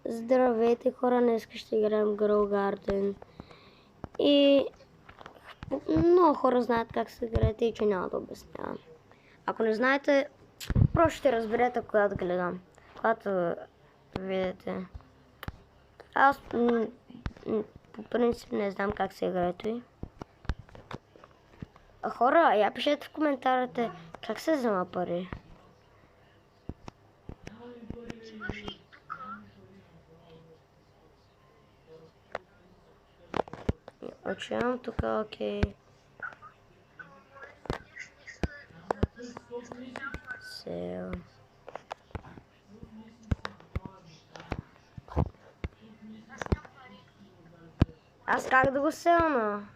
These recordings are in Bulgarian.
Здравейте хора, днес ще играем Grow Garden. И много хора знаят как се играете и че няма да обяснявам. Ако не знаете, просто ще разберете когато гледам. Когато видите. Аз по принцип не знам как се играете. Хора, я пишете в коментарите как се взема пари. Отивам тук, окей. Сел. Аз как да го селна?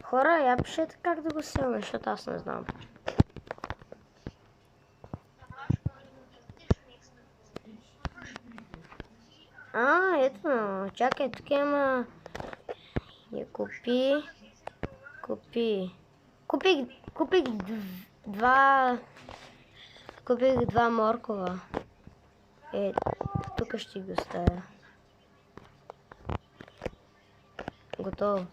Хора, я пишете как да го селна, защото аз не знам. Ето, чакай, тук има... Купих два моркова. Тук ще ги оставя. Готово.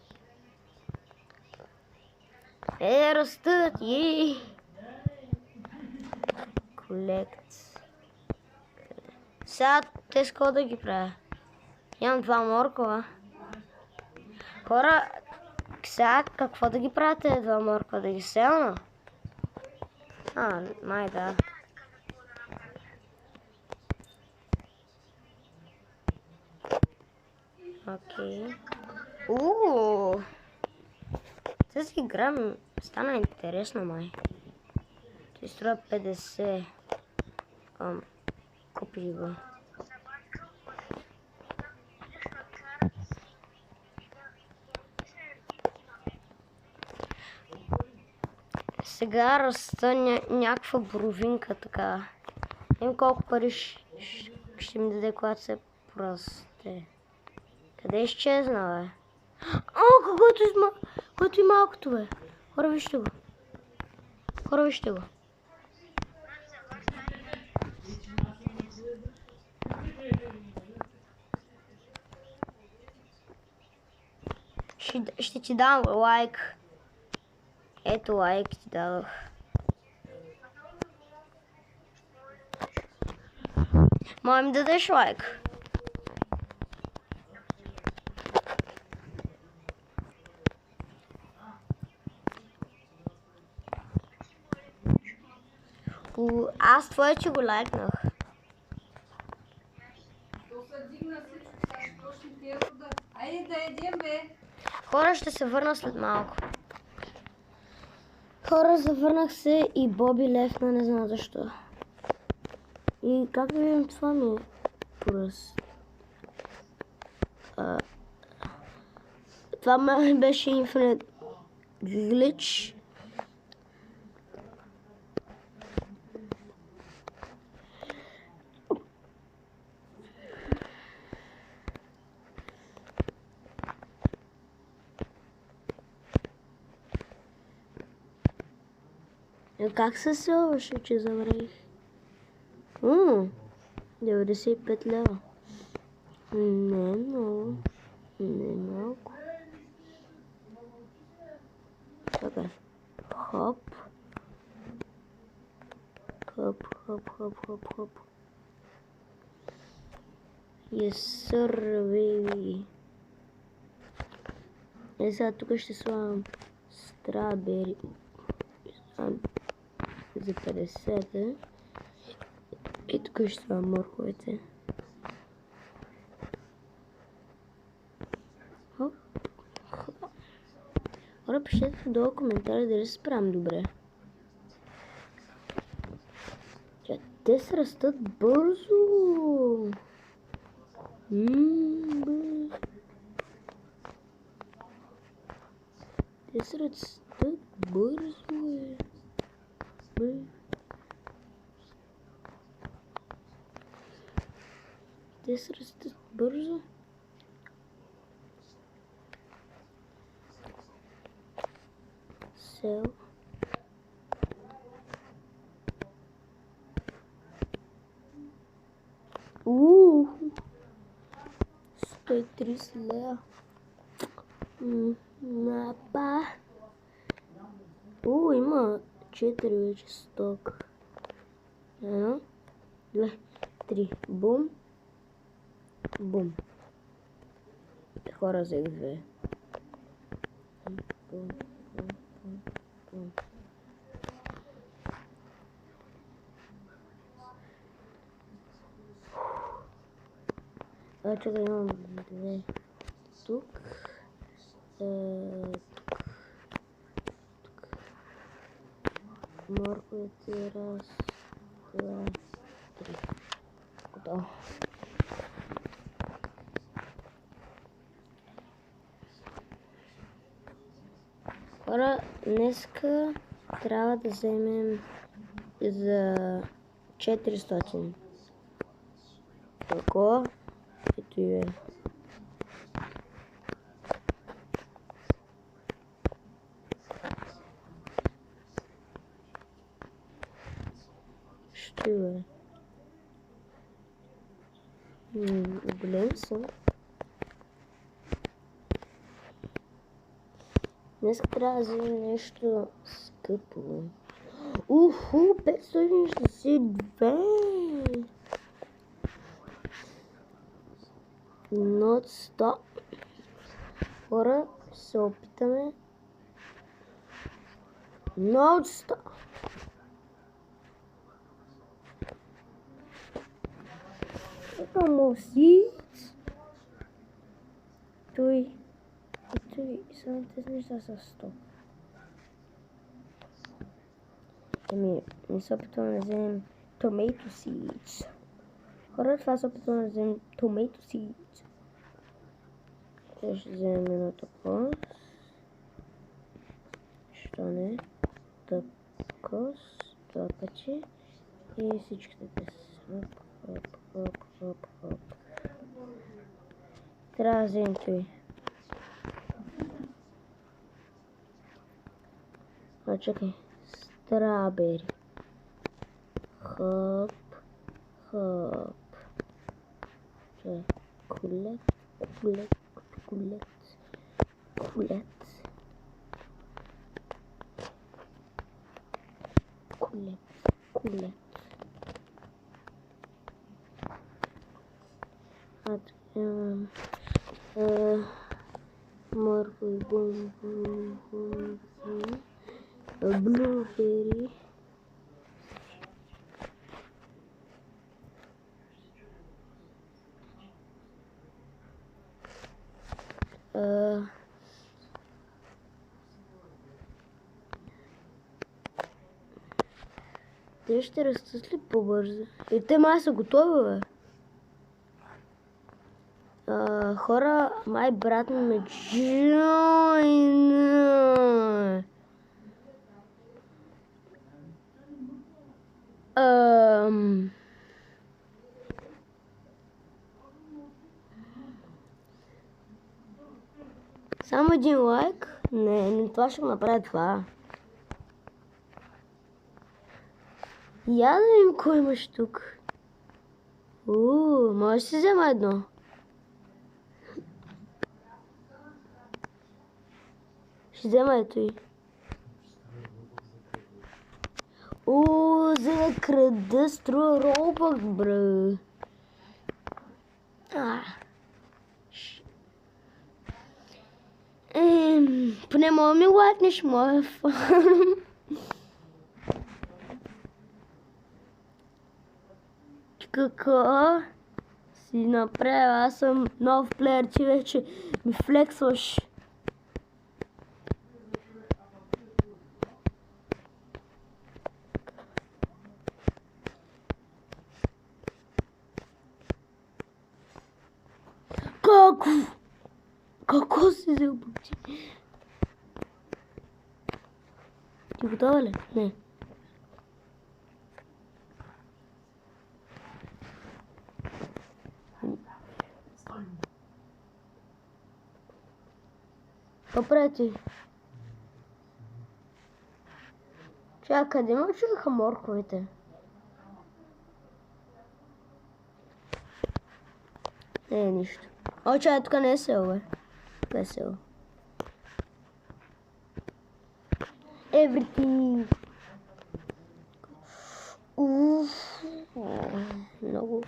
Растат, Колект. Сега те с да ги правя. Имам два моркова. Хора, сега какво да ги правя тези два моркова? Да ги селна? Май да. Окей. Тази игра стана интересно, май. Ти струва 50. Купи го. Сега раста някаква боровинка така. Им колко пари ще ми даде, когато се просте. Къде изчезна, бе? Който и малкото, бе. Хора, вижте го. Ще ти дам лайк. Ето лайк ти дадох. Може ми дадеш лайк? Аз твое, че го лайкнах. Айде да едем, бе. Хора, ще се върна след малко. Хора, завърнах се и Боби лефна, не знам защо. И как да видим, това ми е пръст. Това ме беше Infinite Glitch. Как се селваше, че забравих? 95 лева. Не е много. Не е малко. Чакай. Хоп. Yes, sir, baby. Сега тук ще слагам стrawberry. За 50. И тук ще слагам морковете. Хора, пишете долу коментари дали се справям добре. Те се растат бързо. Те се растат бързо, Те се растат бързо. Сел. 130 лева. Напа. Има 4 вече сток. 1, 2, 3. Бум. Бум. Хора взех 2. Бум, бум, бум, бум. Чакай, имам 2 тук. Морковите, раз, 2, 3. Готово. Хора, днеска трябва да вземем за 400. Тако. Ето и е. Що е? Голем съм. Днес трябва да вземем нещо скъпо. 562! Нон-стоп. Хора, се опитаме. Нон-стоп. Помосить. Той, само тези неща са 100. Не се опитваме да вземем tomato seeds. Хора, това се опитваме да вземем tomato seeds. Ще вземем едно такова. Що не? Такос. Това пъче. И всичките те са. Хоп. Трябва да вземем той. Чакай. Стrawberry. Хоп. Чакай. Кулет. Моркови, бум. Blueberry. Те ще растат ли по-бързо? И те май са готови, бе. Хора, май брат ме джойна. Само един лайк? Не, това ще направя това. Я да видим кой имаш тук. Може да си взема едно. Ще взема ето и. За да крада струва робък, бре. Поне мога ми лайкнеш моя фан. Какво си направя? Аз съм нов плеер, ти вече ми флексваш. Какво си взел бути? Ти готова ли? Не. Попрети. Чакай, къде ме учиха морковите? Не, нищо. О, чай, тук не е село, бе. Тук е село. Everything. Уф. Много.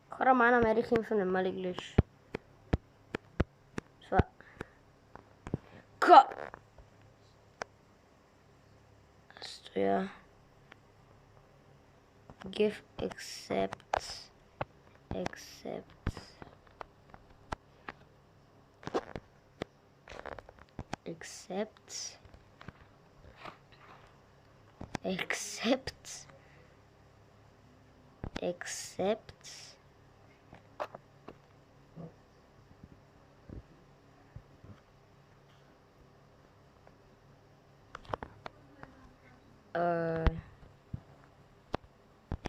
Хора, май намерих инфо, не ма ли гледаш? Това. Ка! Стоя. Give accept. Accept. Accept. Accept. Accept.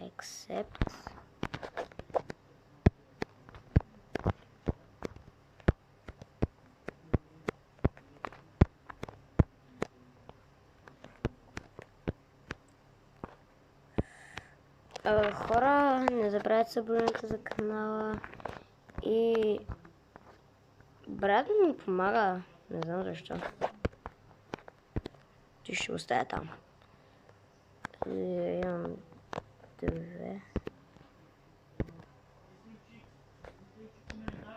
Accept. Хора, не забравяйте се абонирайте за канала и брат ми помага, не знам защо. Ти ще оставя там. Имам две.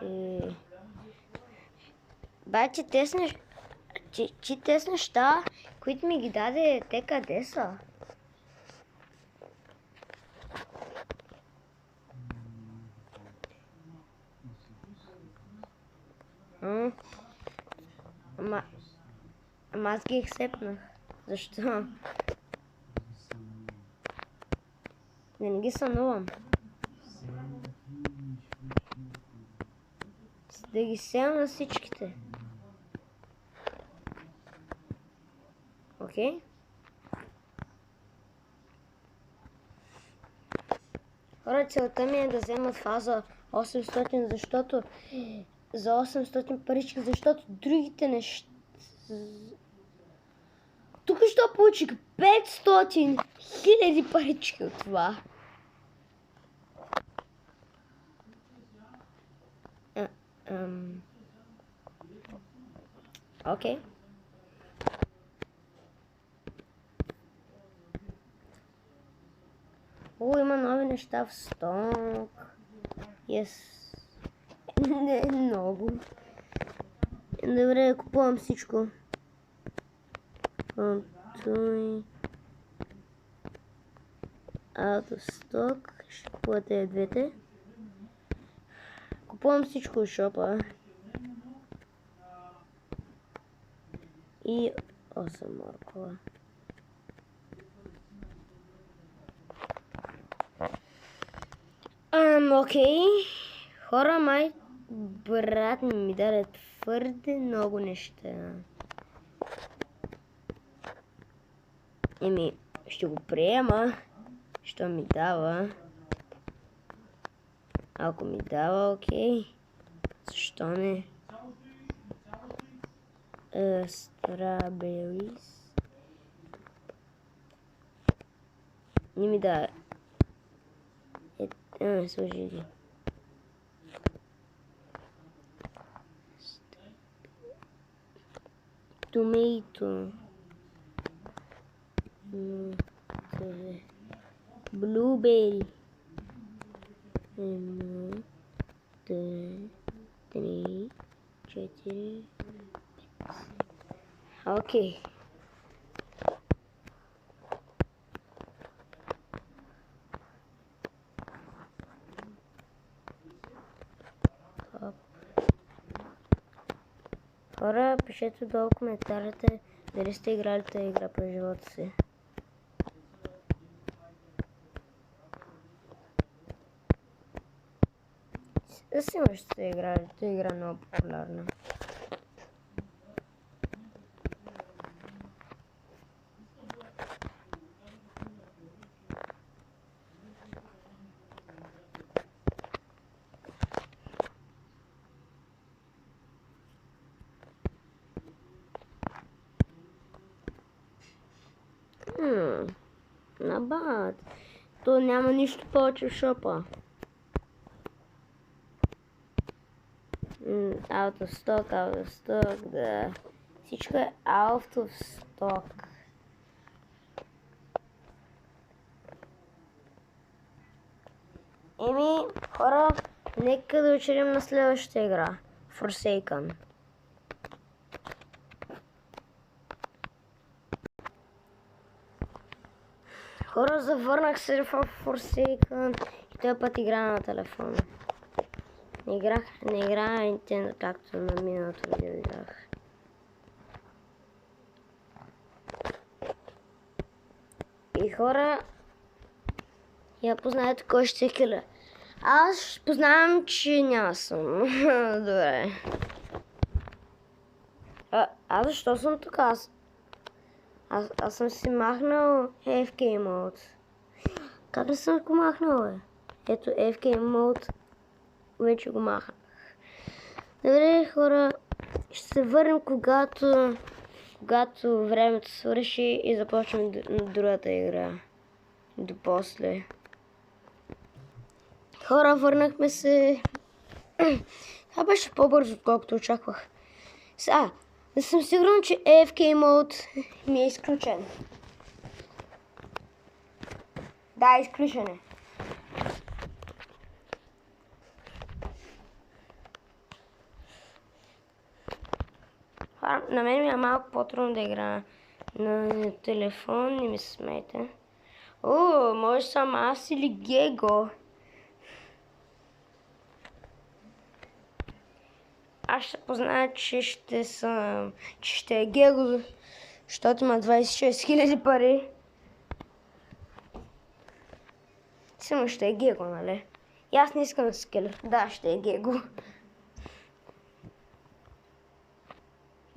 И... Бачи, тези неща, които ми ги даде, те къде са? Ама аз ги ексепнах. Защо? Не ги сънувам. Да ги сея на всичките. Окей? Хора, целта ми е да взема фаза 800, защото за 800 парички, защото другите неща... Тук що получих 500 000 парички от това. Окей. О, има нови неща в сток. Yes. Не е много. Добре, купувам всичко. Out of stock. Ще купувам тези двете. Купувам всичко в шопа. И 8 моркова. Окей. Хора, май брат ми даде твърде много неща. Ще го приема, що ми дава. Ако ми дава, окей. Защо не? Strawberries. Не ми дава. Слушай ги. Tomato. Blueberry. 1, 2, 3, 4. Окей. Хора, пишете долу в коментарите дали сте играли тази игра през живота си. Сигурно ще се играе. Тази игра е много популярна. Набат. То няма нищо повече в шопа. Out of stock, да. Всичко е out of stock. Хора, нека да учерим на следващата игра. Forsaken. Хора, завърнах се в Forsaken и този път игра на телефона. Не играя на Nintendo, както на миналото видео играх. И хора, я познаете кой ще е килер. Аз познавам, че няма съм. Добре. Аз защо съм тук? Аз съм си махнал AFK Mode. Как не съм го махнал, бе? Ето AFK Mode. Вече го махам. Добре, хора. Ще се върнем когато времето свърши и започнем другата игра. До после. Хора, върнахме се. Това беше по-бързо, отколкото очаквах. Сега, да съм сигурен, че AFK Mode ми е изключен. Да, изключен е. На мен ми е малко по-трудно да игра на телефон, не ми се смейте. Може съм аз или Гего. Аз ще позная, че ще е Гего, защото има 26 000 пари. Само ще е Гего, нали? И аз не искам да скелер. Да, ще е Гего.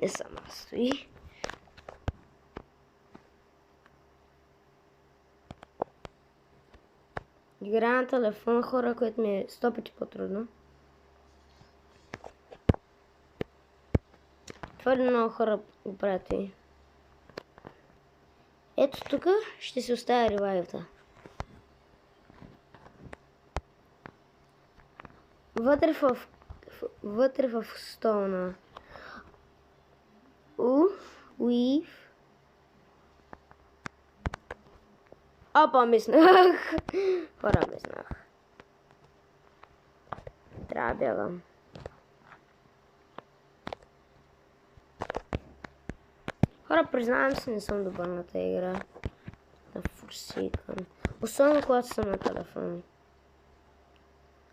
Не съм аз стои. Игра на телефон, хора, което ми е 100 пъти по-трудно. Твърде много хора го прати. Ето тук ще се оставя ревайвата. Вътре в столна. Уив. Опа, миснах. Хора, миснах. Трябва да бягам. Хора, признавам се, не съм добър на тази игра. На Forsaken. Особено когато съм на телефон.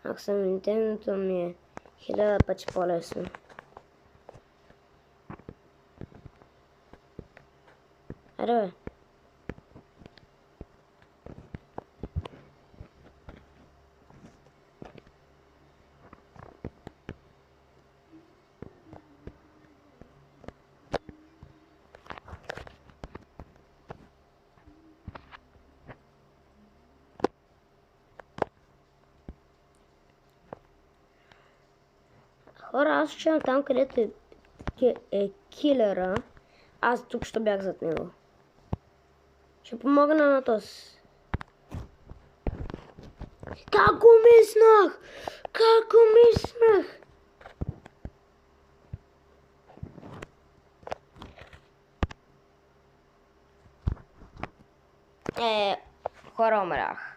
Ако съм на Nintendo, ми е 1000 пъти по-лесно. Аре, бе. Хора, аз чувам там, където е килера. Аз тук ще бях зад него. Ще помогна на този. Как го миснах? Как го миснах? Хора, умрях.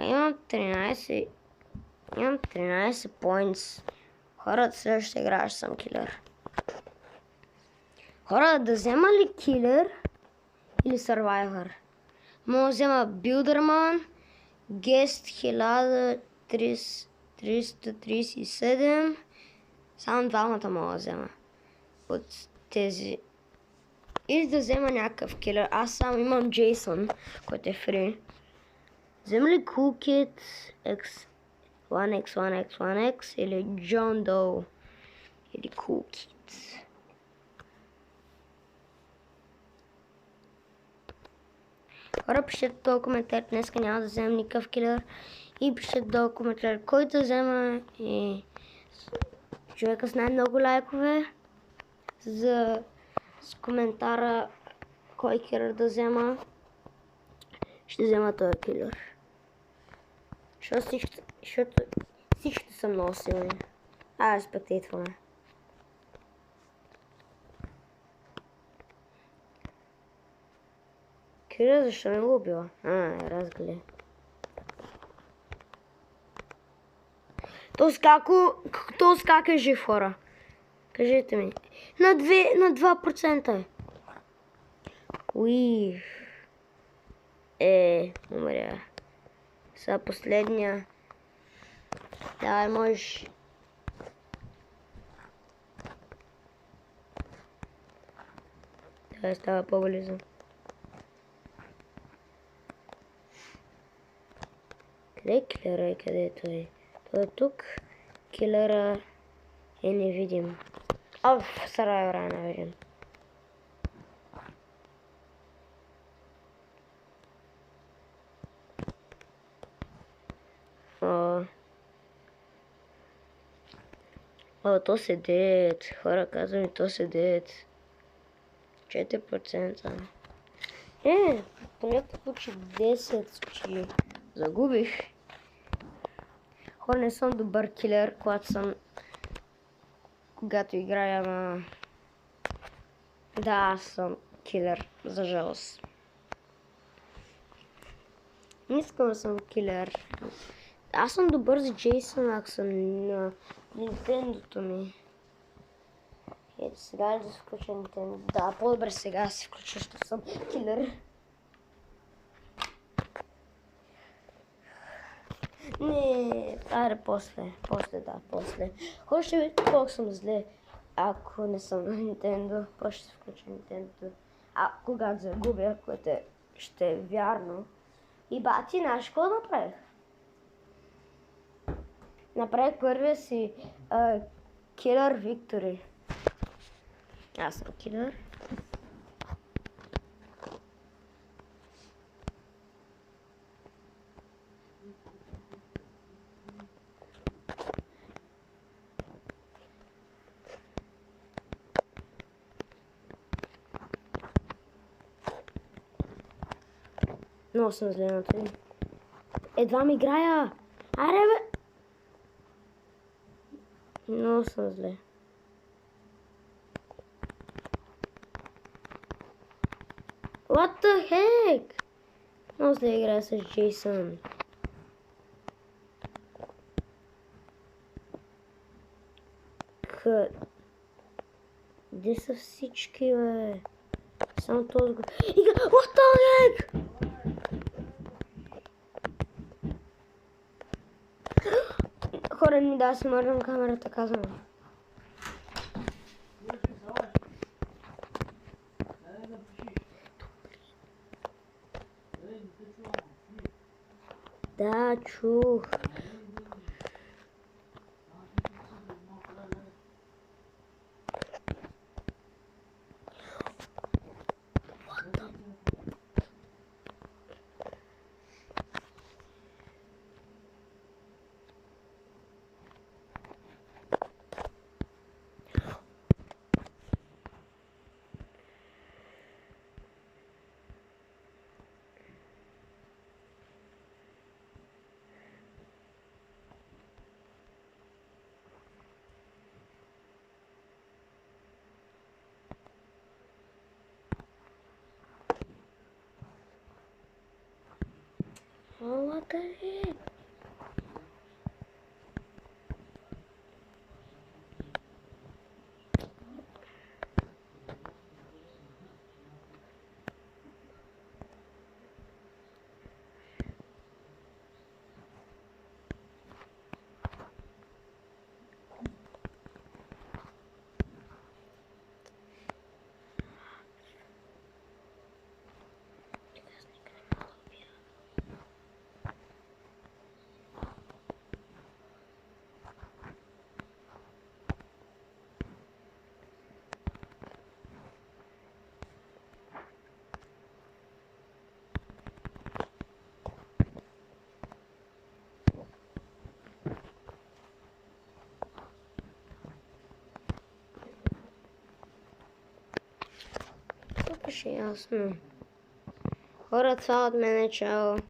Имам 13 points. Хора, следващата игра ще съм килер. Хора, да взема ли килер или Survivor? Мога да взема Билдърман, Guest 1337. Само двамата мога да взема от тези. Или да взема някакъв килер. Аз само имам Джейсън, който е фри. Взема ли Cool Kid X 1X, 1X, 1X или John Doe или Cool Kid? Хора, пишете долу коментар, днеска няма да вземем никакъв килър. И пишете долу коментар, който да взема и човека с най-много лайкове с коментара кой килър да взема. Ще взема този килър. Защото всички са много силни. Респективно. Килър, защо не го убила? Разгледа. То скака е жив, хора. Кажете ми. На 2%. Уи. Умря. Сега последния. Давай, можеш. Давай, става по-близо. Къде е килера? Къде е той? Той е тук. Килера е невидим. В сарая е невидим. То седят. Хора, казвам, то седят. 4%. По някакъв случай 10 случаи загубих. Хора, не съм добър килер, когато играя, ама... Да, аз съм килер, за жалост. Не искам да съм килер. Аз съм добър за Джейсън, ако съм на Nintendo-то ми. Сега ли да се включа Nintendo? Да, по-добре сега се включа, защото съм килер. Не, после. Хора, ще видите колко съм зле, ако не съм на Nintendo. После ще се включа Nintendo. Когато загубя, което ще е вярно. И бати, знаеш какво направих? Направих първия си Killer Victory. Аз съм килер. Много съм зле на това. Едва ми играя. Аре бе! Много съм зле. What the heck? Много зле играя с Джейсън. Где са всички, бе? Само този го... What the heck? Хора, не ми да се мърдам камерата, казвам. Да, чух. What the heck? ясно. Хора, това от мене, чао.